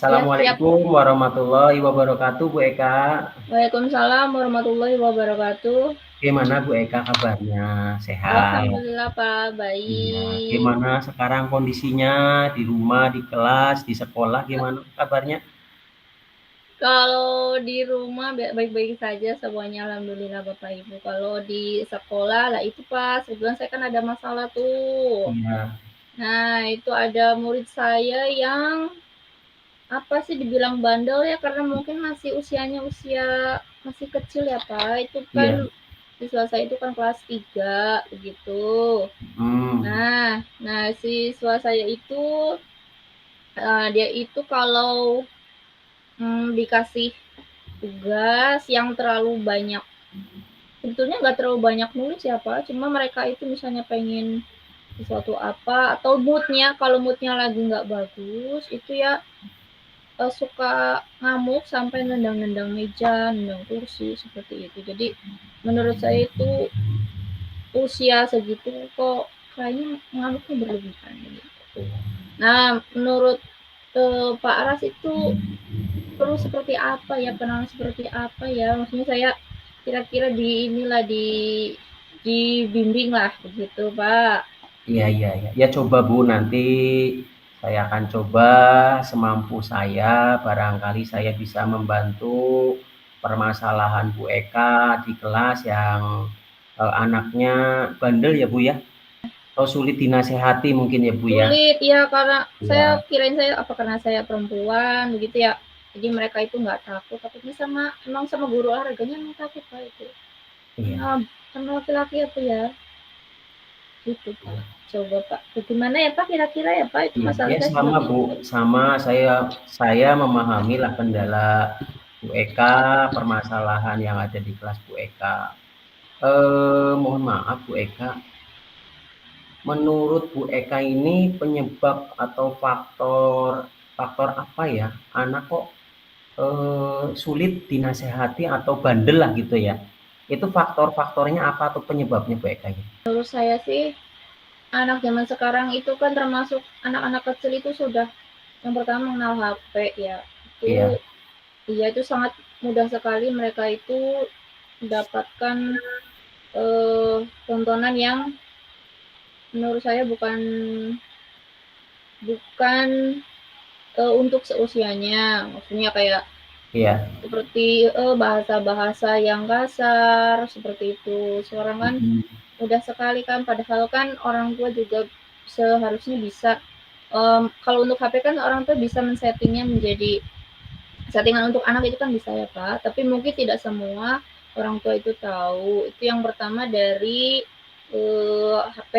Ya, siap. Assalamualaikum warahmatullahi wabarakatuh, Bu Eka. Waalaikumsalam warahmatullahi wabarakatuh. Gimana Bu Eka kabarnya? Sehat? Alhamdulillah, Pak. Iya. Baik. Gimana sekarang kondisinya di rumah, di kelas, di sekolah, gimana kabarnya? Kalau di rumah baik-baik saja semuanya, alhamdulillah Bapak Ibu. Kalau di sekolah lah itu Pak, sebelum saya kan ada masalah tuh. Iya, Nah, itu ada murid saya yang apa sih dibilang bandel ya karena mungkin masih usianya masih kecil ya Pak. Itu kan iya. siswa saya itu kan kelas 3 begitu. Hmm, Nah, siswa saya itu dia itu kalau dikasih tugas yang terlalu banyak, sebetulnya nggak terlalu banyak nulis ya Pak, cuma mereka itu misalnya pengen sesuatu apa atau moodnya, kalau moodnya lagi nggak bagus itu ya suka ngamuk sampai nendang-nendang meja, nendang kursi seperti itu. Jadi menurut saya itu usia segitu kok kayaknya ngamuknya berlebihan gitu. Nah, menurut Pak Aras itu perlu seperti apa ya, penanganan seperti apa ya? Maksudnya saya kira-kira di inilah dibimbing lah begitu, Pak. iya, iya, iya. Ya coba Bu, nanti saya akan coba semampu saya, barangkali saya bisa membantu permasalahan Bu Eka di kelas yang anaknya bandel ya Bu ya? Atau sulit dinasehati mungkin ya Bu ya? Sulit ya karena saya Iya, kirain saya apa karena saya perempuan begitu ya. Jadi mereka itu nggak takut, takutnya sama emang sama guru olahraganya emang takut Pak itu. iya, Karena laki-laki apa ya? Gitu Pak. iya. Coba Pak, bagaimana ya Pak kira-kira ya Pak itu Iya, masalah ya saya sama seperti Bu, itu. sama saya memahami lah kendala Bu Eka, permasalahan yang ada di kelas Bu Eka. Mohon maaf Bu Eka, menurut Bu Eka ini penyebab atau faktor faktor apa ya? Anak kok sulit dinasehati atau bandel lah gitu ya. Itu faktor-faktornya apa atau penyebabnya Bu Eka ini? Menurut saya sih anak zaman sekarang itu kan termasuk anak-anak kecil itu sudah yang pertama mengenal HP ya. Itu Iya, iya itu sangat mudah sekali mereka itu mendapatkan tontonan yang menurut saya bukan bukan untuk seusianya. Maksudnya kayak iya. seperti bahasa-bahasa yang kasar seperti itu. Sekarang kan Mhm. mudah sekali kan padahal kan orang tua juga seharusnya bisa kalau untuk HP kan orang tua bisa men-settingnya menjadi settingan untuk anak itu kan bisa ya Pak, tapi mungkin tidak semua orang tua itu tahu. Itu yang pertama dari HP.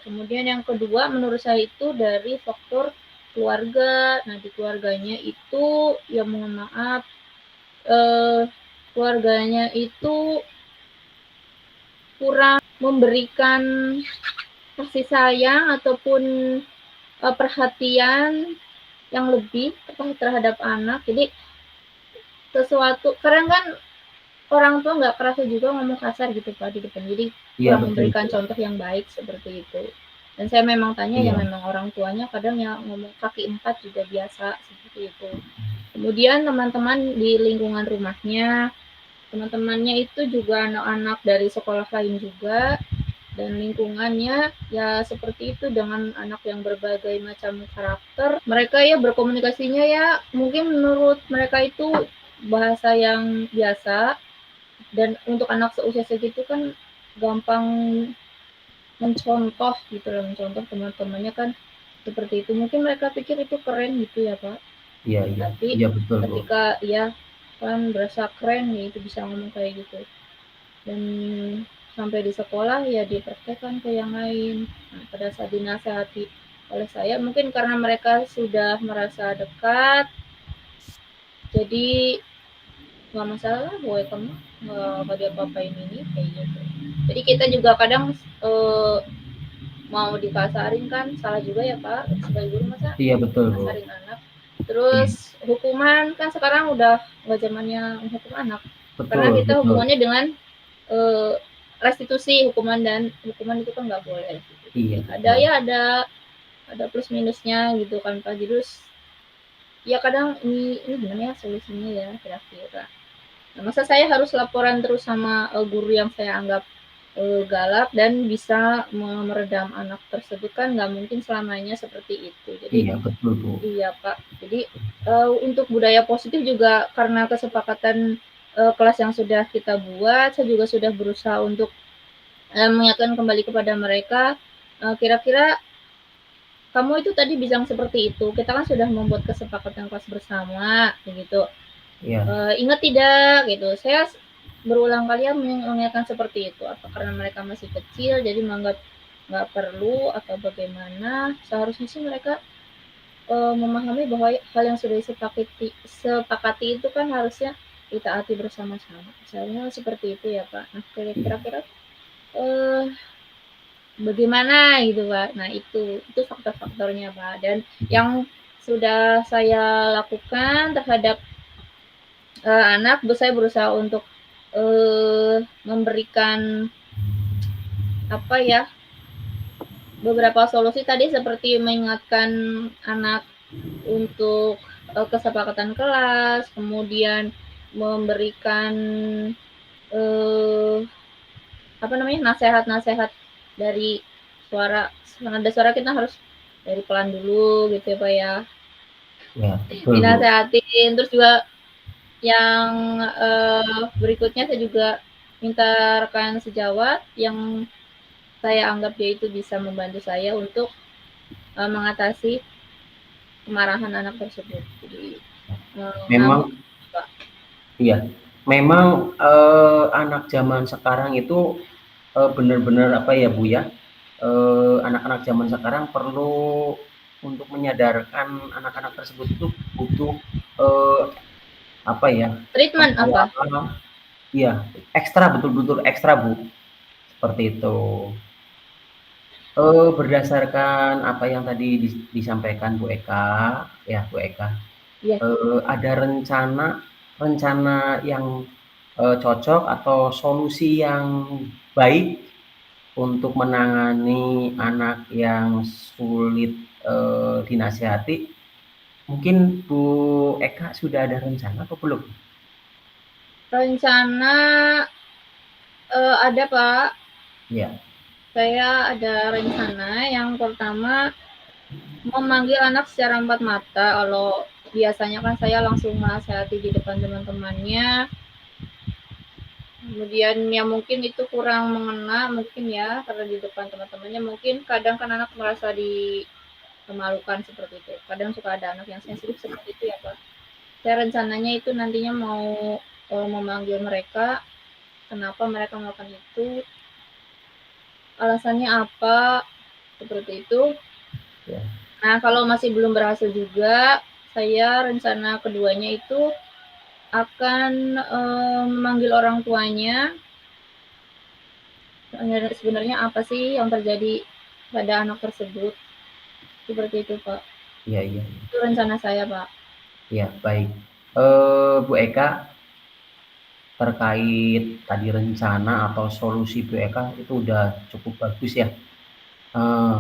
Kemudian yang kedua menurut saya itu dari faktor keluarga. Nah di keluarganya itu ya mohon maaf keluarganya itu kurang memberikan kasih sayang ataupun perhatian yang lebih terhadap anak. Jadi sesuatu kadang kan orang tua nggak kerasa juga ngomong kasar gitu Pak di depan. Jadi Iya kurang betul memberikan Bu. contoh yang baik seperti itu. Dan saya memang tanya ya Iya. memang orang tuanya kadang ya ngomong kaki empat juga biasa seperti itu. Kemudian teman-teman di lingkungan rumahnya, teman-temannya itu juga anak-anak dari sekolah lain juga dan lingkungannya ya seperti itu dengan anak yang berbagai macam karakter. Mereka ya berkomunikasinya ya mungkin menurut mereka itu bahasa yang biasa dan untuk anak seusia segitu kan gampang mencontoh gitu loh, mencontoh teman-temannya kan seperti itu. Mungkin mereka pikir itu keren gitu ya Pak. Iya, iya. Tapi Iya betul Bu. ketika ya kan berasa keren ya itu bisa ngomong kayak gitu. Dan sampai di sekolah ya dipraktekkan ke yang lain. Nah, pada saat dinasehati oleh saya mungkin karena mereka sudah merasa dekat jadi nggak masalah boleh kamu nggak dia apa-apain ini kayak gitu. Jadi kita juga kadang eh, mau dikasarin kan salah juga ya Pak sebagai guru masa Iya betul Bu. ngasarin anak. Iya. Terus hukuman kan sekarang udah nggak zamannya menghukum anak karena Betul, kita betul. hubungannya dengan eh, restitusi hukuman dan hukuman itu kan nggak boleh. Jadi Iya ada betul. ya ada plus minusnya gitu kan Pak. Jadi ya kadang ini gimana ya solusinya ya kira-kira. Nah, masa saya harus laporan terus sama guru yang saya anggap galak dan bisa meredam anak tersebut, kan nggak mungkin selamanya seperti itu. Jadi Iya, betul, Bu. iya Pak. Jadi untuk budaya positif juga karena kesepakatan kelas yang sudah kita buat, saya juga sudah berusaha untuk mengingatkan kembali kepada mereka, kira-kira kamu itu tadi bilang seperti itu, kita kan sudah membuat kesepakatan kelas bersama, begitu. Iya, Ingat tidak, gitu. Saya berulang kali ya mengingatkan seperti itu. Apa karena mereka masih kecil, jadi menganggap nggak perlu atau bagaimana? Seharusnya sih mereka memahami bahwa hal yang sudah sepakati itu kan harusnya ditaati bersama-sama. Misalnya seperti itu ya Pak. Nah, iya. kira-kira eh, bagaimana gitu Pak. Nah itu faktor-faktornya Pak. Dan yang sudah saya lakukan terhadap anak, saya berusaha untuk memberikan apa ya beberapa solusi tadi seperti mengingatkan anak untuk kesepakatan kelas, kemudian memberikan eh, apa namanya nasehat-nasehat dari suara nada suara kita harus dari pelan dulu gitu ya Pak ya, Ya, betul, Bu. dinasehatin. Terus juga yang berikutnya saya juga minta rekan sejawat yang saya anggap dia itu bisa membantu saya untuk mengatasi kemarahan anak tersebut. Jadi Memang ngamu Pak. iya, memang, anak zaman sekarang itu, benar-benar apa ya, Bu, ya, anak-anak zaman sekarang perlu untuk menyadarkan anak-anak tersebut itu butuh, eee, apa ya, Treatment apa? apa iya, ekstra, betul-betul ekstra, Bu, seperti itu. Berdasarkan apa yang tadi disampaikan Bu Eka, ya Bu Eka, Iya. ada rencana rencana yang, cocok atau solusi yang baik untuk menangani anak yang sulit, dinasihati, mungkin Bu Eka sudah ada rencana atau belum? Rencana ada Pak. Ya, Saya ada rencana yang pertama memanggil anak secara empat mata. Kalau biasanya kan saya langsung menasihati di depan teman-temannya. Kemudian ya mungkin itu kurang mengena mungkin ya karena di depan teman-temannya mungkin kadang kan anak merasa dipermalukan seperti itu. Kadang suka ada anak yang sensitif seperti itu ya Pak. Saya rencananya itu nantinya mau memanggil mereka, kenapa mereka melakukan itu, alasannya apa, seperti itu. ya, Nah, kalau masih belum berhasil juga, saya rencana keduanya itu akan memanggil orang tuanya. Sebenarnya apa sih yang terjadi pada anak tersebut? Seperti itu, Pak. iya, iya, Itu rencana saya, Pak. iya, baik. Bu Eka, terkait tadi rencana atau solusi Bu Eka itu udah cukup bagus ya. Eee,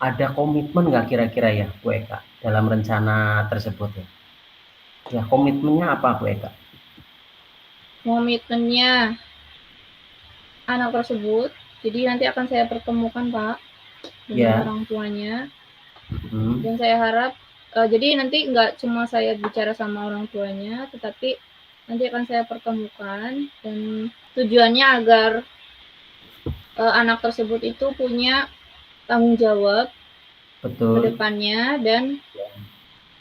ada komitmen nggak kira-kira ya Bu Eka dalam rencana tersebut ya? Ya komitmennya apa Bu Eka? Komitmennya anak tersebut, jadi nanti akan saya pertemukan, Pak, dengan Ya, orang tuanya. mhm, Dan saya harap jadi nanti nggak cuma saya bicara sama orang tuanya, tetapi nanti akan saya pertemukan dan tujuannya agar anak tersebut itu punya tanggung jawab ke betul, depannya dan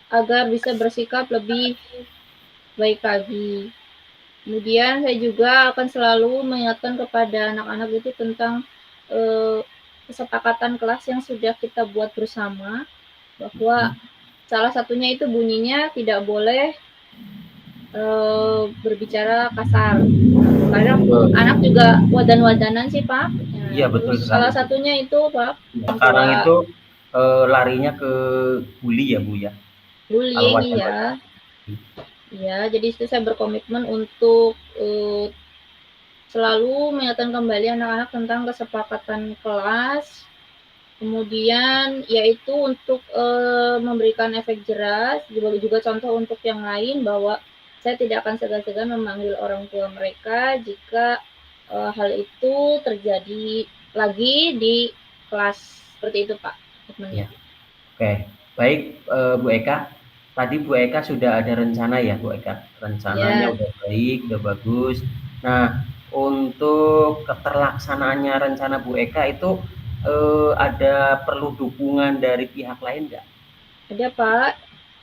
agar bisa bersikap lebih baik lagi. Kemudian saya juga akan selalu mengingatkan kepada anak-anak itu tentang eh, kesepakatan kelas yang sudah kita buat bersama bahwa mhm, salah satunya itu bunyinya tidak boleh berbicara kasar. Kadang anak betul. juga wadan-wadanan sih Pak. Iya Nah, betul terus sekali salah Bu. satunya itu Pak orang Sekarang tua itu, larinya ke bully ya Bu ya? Kalau bullying wadah-wadah. ya. Ya, jadi itu saya berkomitmen untuk selalu mengingatkan kembali anak-anak tentang kesepakatan kelas Kemudian yaitu untuk memberikan efek jelas, juga contoh untuk yang lain bahwa saya tidak akan segan-segan memanggil orang tua mereka jika hal itu terjadi lagi di kelas seperti itu Pak. Ya, oke. Baik, Bu Eka. Tadi Bu Eka sudah ada rencana ya, Bu Eka. Rencananya Ya, udah baik, udah bagus. Nah, untuk keterlaksanaannya rencana Bu Eka itu ada perlu dukungan dari pihak lain nggak? ada Pak.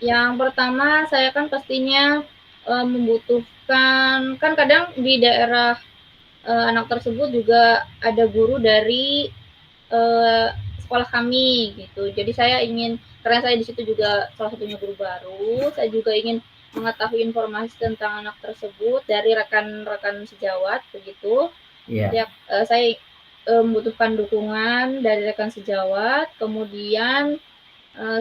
Yang pertama saya kan pastinya membutuhkan kan kadang di daerah anak tersebut juga ada guru dari uh, sekolah kami gitu. Jadi saya ingin karena saya di situ juga salah satunya guru baru, saya juga ingin mengetahui informasi tentang anak tersebut dari rekan-rekan sejawat begitu. Iya. Jadi saya membutuhkan dukungan dari rekan sejawat, kemudian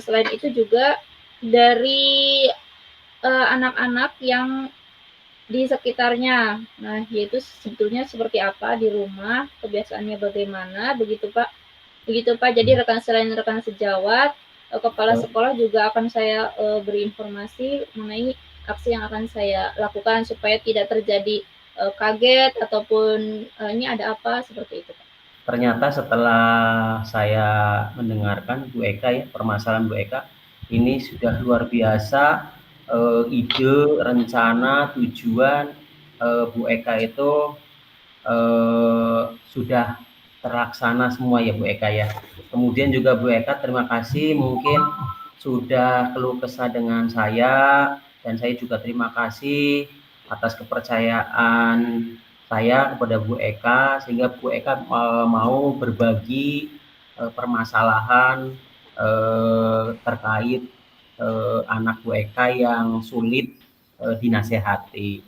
selain itu juga dari anak-anak yang di sekitarnya. Nah, yaitu sebetulnya seperti apa di rumah, kebiasaannya bagaimana, begitu Pak. Begitu Pak. Jadi selain rekan sejawat, kepala sekolah juga akan saya beri informasi mengenai aksi yang akan saya lakukan supaya tidak terjadi kaget ataupun ini ada apa seperti itu Pak. Ternyata setelah saya mendengarkan Bu Eka ya, permasalahan Bu Eka, ini sudah luar biasa ide, rencana, tujuan Bu Eka itu sudah terlaksana semua ya Bu Eka ya. Kemudian juga Bu Eka terima kasih mungkin sudah keluh kesah dengan saya dan saya juga terima kasih atas kepercayaan saya kepada Bu Eka sehingga Bu Eka mau berbagi permasalahan terkait anak Bu Eka yang sulit dinasehati.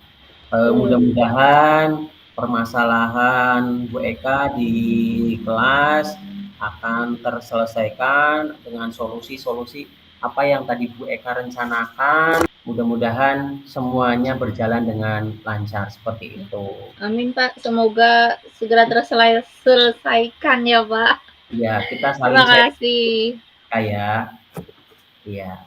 Mudah-mudahan permasalahan Bu Eka di kelas akan terselesaikan dengan solusi-solusi apa yang tadi Bu Eka rencanakan. Mudah-mudahan semuanya berjalan dengan lancar seperti itu. Amin Pak, semoga segera terselesaikan ya Pak. Ya, kita Terima saling share kasih. ya. Iya.